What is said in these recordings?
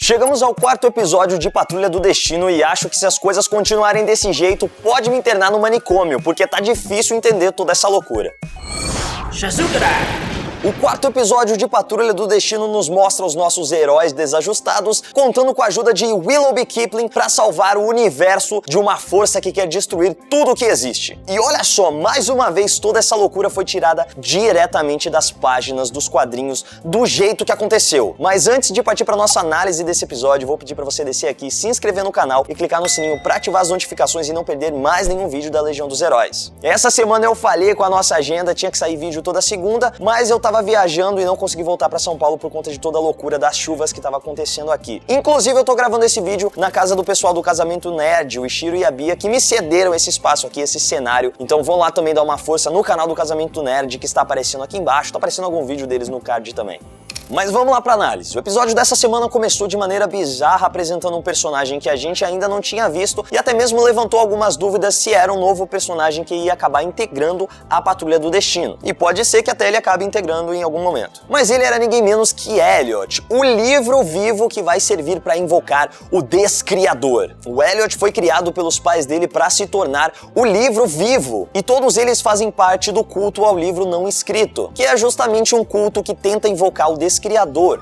Chegamos ao quarto episódio de Patrulha do Destino e acho que se as coisas continuarem desse jeito, pode me internar no manicômio, porque tá difícil entender toda essa loucura. O quarto episódio de Patrulha do Destino nos mostra os nossos heróis desajustados, contando com a ajuda de Willoughby Kipling para salvar o universo de uma força que quer destruir tudo o que existe. E olha só, mais uma vez toda essa loucura foi tirada diretamente das páginas dos quadrinhos do jeito que aconteceu. Mas antes de partir para nossa análise desse episódio, vou pedir para você descer aqui, se inscrever no canal e clicar no sininho para ativar as notificações e não perder mais nenhum vídeo da Legião dos Heróis. Essa semana eu falhei com a nossa agenda, tinha que sair vídeo toda segunda, mas eu tava viajando e não consegui voltar pra São Paulo por conta de toda a loucura das chuvas que tava acontecendo aqui. Inclusive eu tô gravando esse vídeo na casa do pessoal do Casamento Nerd, o Ishiro e a Bia, que me cederam esse espaço aqui, esse cenário. Então vão lá também dar uma força no canal do Casamento Nerd, que está aparecendo aqui embaixo, tá aparecendo algum vídeo deles no card também. Mas vamos lá pra análise. O episódio dessa semana começou de maneira bizarra, apresentando um personagem que a gente ainda não tinha visto e até mesmo levantou algumas dúvidas se era um novo personagem que ia acabar integrando a Patrulha do Destino. E pode ser que até ele acabe integrando em algum momento. Mas ele era ninguém menos que Elliot, o livro vivo que vai servir para invocar o Descriador. O Elliot foi criado pelos pais dele para se tornar o livro vivo. E todos eles fazem parte do culto ao livro não escrito, que é justamente um culto que tenta invocar o Descriador.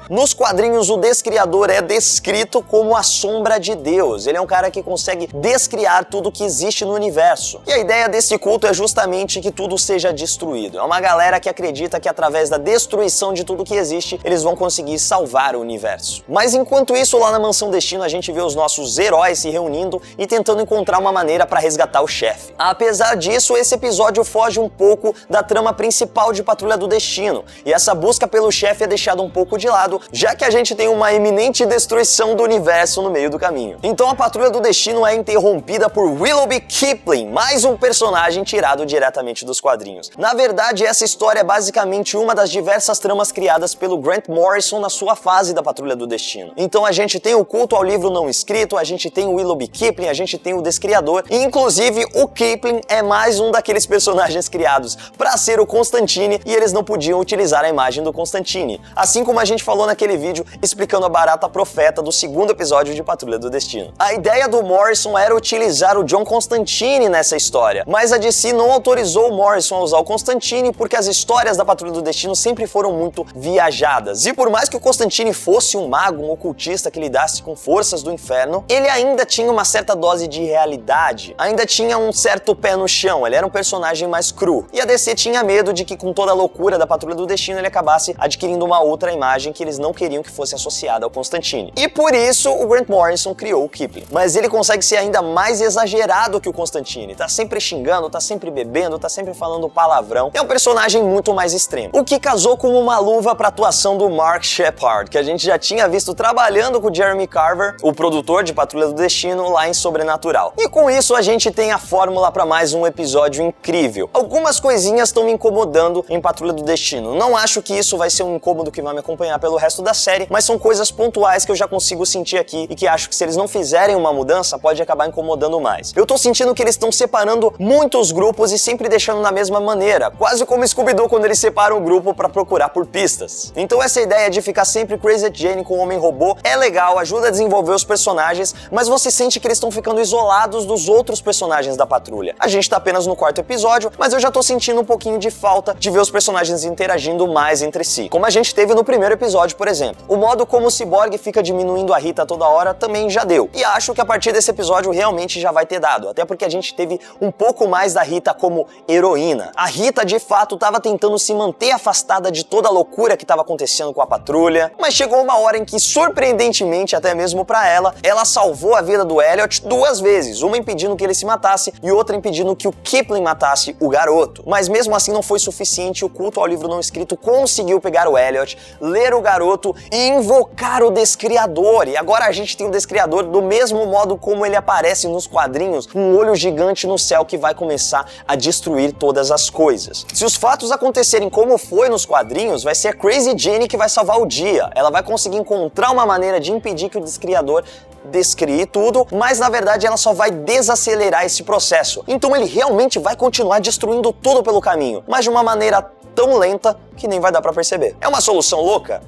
Nos quadrinhos, o Descriador é descrito como a sombra de Deus. Ele é um cara que consegue descriar tudo que existe no universo. E a ideia desse culto é justamente que tudo seja destruído. É uma galera que acredita que através da destruição de tudo que existe, eles vão conseguir salvar o universo. Mas enquanto isso, lá na Mansão Destino, a gente vê os nossos heróis se reunindo e tentando encontrar uma maneira para resgatar o chefe. Apesar disso, esse episódio foge um pouco da trama principal de Patrulha do Destino. E essa busca pelo chefe é deixada um pouco de lado, já que a gente tem uma iminente destruição do universo no meio do caminho. Então a Patrulha do Destino é interrompida por Willoughby Kipling, mais um personagem tirado diretamente dos quadrinhos. Na verdade, essa história é basicamente uma das diversas tramas criadas pelo Grant Morrison na sua fase da Patrulha do Destino. Então a gente tem o culto ao livro não escrito, a gente tem o Willoughby Kipling, a gente tem o Descriador, e inclusive o Kipling é mais um daqueles personagens criados para ser o Constantine e eles não podiam utilizar a imagem do Constantine. Assim como a gente falou naquele vídeo explicando a barata profeta do segundo episódio de Patrulha do Destino. A ideia do Morrison era utilizar o John Constantine nessa história, mas a DC não autorizou o Morrison a usar o Constantine porque as histórias da Patrulha do Destino sempre foram muito viajadas. E por mais que o Constantine fosse um mago, um ocultista que lidasse com forças do inferno, ele ainda tinha uma certa dose de realidade, ainda tinha um certo pé no chão, ele era um personagem mais cru. E a DC tinha medo de que com toda a loucura da Patrulha do Destino ele acabasse adquirindo uma outra imagem que eles não queriam que fosse associada ao Constantine. E por isso o Grant Morrison criou o Kipling. Mas ele consegue ser ainda mais exagerado que o Constantine. Tá sempre xingando, tá sempre bebendo, tá sempre falando palavrão. É um personagem muito mais extremo. O que casou como uma luva pra atuação do Mark Sheppard, que a gente já tinha visto trabalhando com o Jeremy Carver, o produtor de Patrulha do Destino, lá em Sobrenatural. E com isso a gente tem a fórmula pra mais um episódio incrível. Algumas coisinhas estão me incomodando em Patrulha do Destino. Não acho que isso vai ser um incômodo que vai me acompanhar pelo resto da série, mas são coisas pontuais que eu já consigo sentir aqui e que acho que se eles não fizerem uma mudança, pode acabar incomodando mais. Eu tô sentindo que eles estão separando muitos grupos e sempre deixando na mesma maneira, quase como Scooby-Doo quando eles separam o grupo pra procurar por pistas. Então essa ideia de ficar sempre Crazy Jane com o Homem-Robô é legal, ajuda a desenvolver os personagens, mas você sente que eles estão ficando isolados dos outros personagens da Patrulha. A gente tá apenas no quarto episódio, mas eu já tô sentindo um pouquinho de falta de ver os personagens interagindo mais entre si, como a gente teve no primeiro episódio, por exemplo. O modo como o Cyborg fica diminuindo a Rita toda hora também já deu. E acho que a partir desse episódio realmente já vai ter dado. Até porque a gente teve um pouco mais da Rita como heroína. A Rita, de fato, estava tentando se manter afastada de toda a loucura que estava acontecendo com a Patrulha. Mas chegou uma hora em que, surpreendentemente, até mesmo pra ela salvou a vida do Elliot duas vezes. Uma impedindo que ele se matasse e outra impedindo que o Kipling matasse o garoto. Mas mesmo assim não foi suficiente. O culto ao livro não escrito conseguiu pegar o Elliot, ler o garoto e invocar o Descriador. E agora a gente tem o Descriador do mesmo modo como ele aparece nos quadrinhos, um olho gigante no céu que vai começar a destruir todas as coisas. Se os fatos acontecerem como foi nos quadrinhos, vai ser a Crazy Jane que vai salvar o dia. Ela vai conseguir encontrar uma maneira de impedir que o Descriador descrie tudo, mas na verdade ela só vai desacelerar esse processo. Então ele realmente vai continuar destruindo tudo pelo caminho, mas de uma maneira tão lenta que nem vai dar pra perceber. É uma solução louca?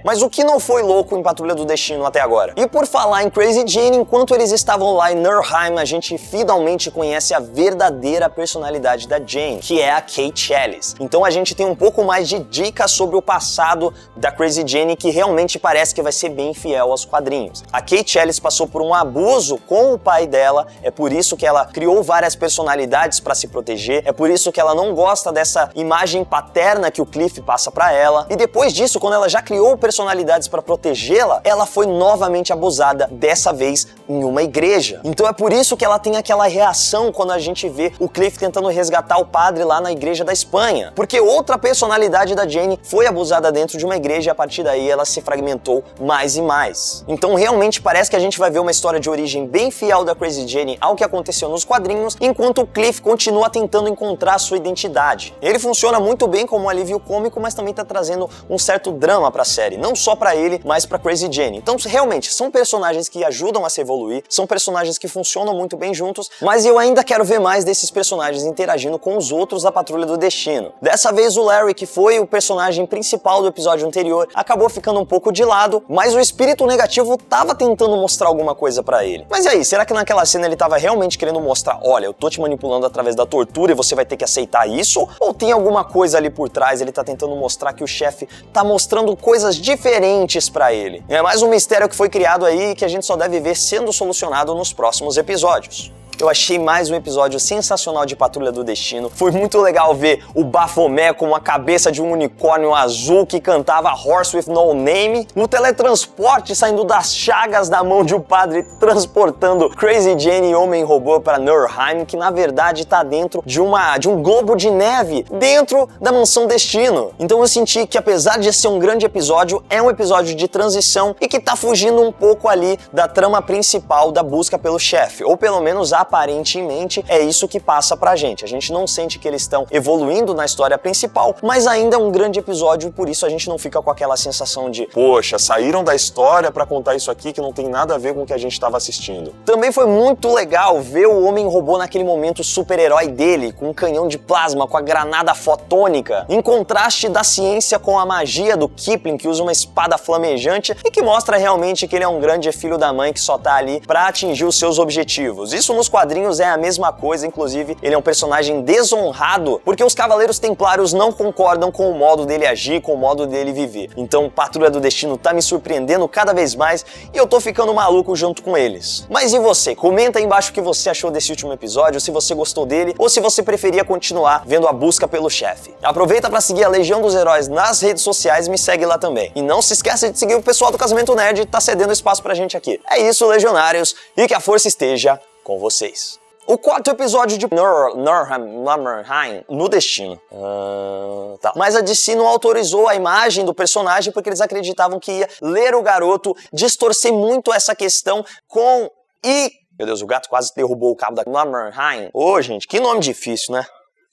Mas o que não foi louco em Patrulha do Destino até agora? E por falar em Crazy Jane, enquanto eles estavam lá em Nurheim, a gente finalmente conhece a verdadeira personalidade da Jane, que é a Kate Ellis. Então a gente tem um pouco mais de dicas sobre o passado da Crazy Jane, que realmente parece que vai ser bem fiel aos quadrinhos. A Kate Ellis passou por um abuso com o pai dela, é por isso que ela criou várias personalidades para se proteger, é por isso que ela não gosta dessa imagem paterna que o Cliff passa para ela. E depois disso, quando ela já criou personalidades para protegê-la, ela foi novamente abusada, dessa vez em uma igreja. Então é por isso que ela tem aquela reação quando a gente vê o Cliff tentando resgatar o padre lá na igreja da Espanha. Porque outra personalidade da Jane foi abusada dentro de uma igreja e a partir daí ela se fragmentou mais e mais. Então realmente parece que a gente vai ver uma história de origem bem fiel da Crazy Jane ao que aconteceu nos quadrinhos, enquanto o Cliff continua tentando encontrar a sua identidade. Ele funciona muito bem como um alívio cômico, mas também tá trazendo um certo drama pra série, não só pra ele, mas pra Crazy Jane. Então realmente são personagens que ajudam a se evoluir, são personagens que funcionam muito bem juntos, mas eu ainda quero ver mais desses personagens interagindo com os outros da Patrulha do Destino. Dessa vez o Larry, que foi o personagem principal do episódio anterior, acabou ficando um pouco de lado, mas o espírito negativo tava tentando mostrar alguma coisa pra ele. Mas e aí, será que naquela cena ele tava realmente querendo mostrar, olha, eu tô te manipulando através da tortura e você vai ter que aceitar isso? Ou tem alguma coisa ali por trás, ele tá tentando mostrar que o chefe tá mostrando coisas diferentes pra ele? É mais um mistério que foi criado aí que a gente só deve ver sendo solucionado nos próximos episódios. Eu achei mais um episódio sensacional de Patrulha do Destino. Foi muito legal ver o Baphomet com a cabeça de um unicórnio azul que cantava Horse with No Name, no teletransporte saindo das chagas da mão de um padre transportando Crazy Jane e Homem-Robô para Nurheim, que na verdade tá dentro de um globo de neve dentro da Mansão Destino. Então eu senti que apesar de ser um grande episódio, é um episódio de transição e que tá fugindo um pouco ali da trama principal da busca pelo chefe, ou pelo menos aparentemente é isso que passa pra gente. A gente não sente que eles estão evoluindo na história principal, mas ainda é um grande episódio, por isso a gente não fica com aquela sensação de poxa, saíram da história pra contar isso aqui que não tem nada a ver com o que a gente estava assistindo. Também foi muito legal ver o Homem-Robô naquele momento super-herói dele, com um canhão de plasma, com a granada fotônica, em contraste da ciência com a magia do Kipling, que usa uma espada flamejante e que mostra realmente que ele é um grande filho da mãe que só tá ali pra atingir os seus objetivos. Isso nos quadrinhos é a mesma coisa, inclusive ele é um personagem desonrado, porque os Cavaleiros Templários não concordam com o modo dele agir, com o modo dele viver. Então Patrulha do Destino tá me surpreendendo cada vez mais e eu tô ficando maluco junto com eles. Mas e você? Comenta aí embaixo o que você achou desse último episódio, se você gostou dele ou se você preferia continuar vendo a busca pelo chefe. Aproveita para seguir a Legião dos Heróis nas redes sociais e me segue lá também. E não se esqueça de seguir o pessoal do Casamento Nerd, tá cedendo espaço pra gente aqui. É isso, Legionários, e que a força esteja com vocês. O quarto episódio de Nurheim no Destino. Mas a DC não autorizou a imagem do personagem porque eles acreditavam que ia ler o garoto, distorcer muito essa questão com... Meu Deus, o gato quase derrubou o cabo da Nurheim. Ô, gente, que nome difícil, né?